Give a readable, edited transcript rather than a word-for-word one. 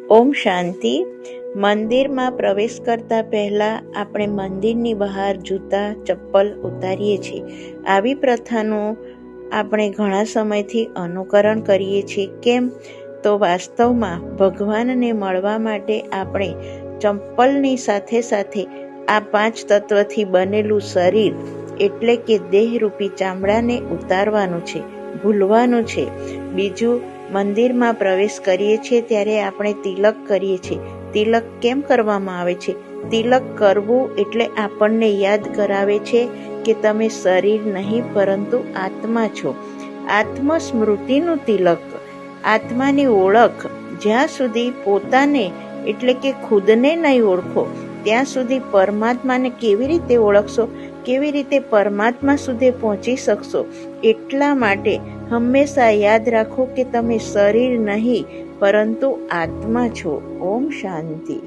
ઓમ શાંતિ. મંદિરમાં પ્રવેશ કરતા પહેલા આપણે મંદિરની બહાર જૂતા ચપ્પલ ઉતારીએ છીએ. આવી પ્રથાનું આપણે ઘણા સમયથી અનુકરણ કરીએ છીએ. કેમ? તો વાસ્તવમાં ભગવાનને મળવા માટે આપણે ચપ્પલની સાથે સાથે આ 5 તત્વથી બનેલું શરીર એટલે કે દેહરૂપી ચામડાને ઉતારવાનું છે, ભૂલવાનું છે. બીજું, મંદિરમાં પ્રવેશ કરીએ છીએ ત્યારે આપણે તિલક કરીએ છીએ. તિલક કેમ કરવામાં આવે છે? તિલક કરવું એટલે આપણને યાદ કરાવે છે કે તમે શરીર નહીં પરંતુ આત્મા છો. આત્મસ્મૃતિનું તિલક, આત્માની ઓળખ. જ્યાં સુધી પોતાને એટલે કે ખુદને નહીં ઓળખો ત્યાં સુધી પરમાત્માને કેવી રીતે ઓળખશો? કેવી રીતે પરમાત્મા સુધી પહોંચી શકશો? એટલા માટે હંમેશા યાદ રાખો કે તમે શરીર નહીં પરંતુ આત્મા છો. ઓમ શાંતિ.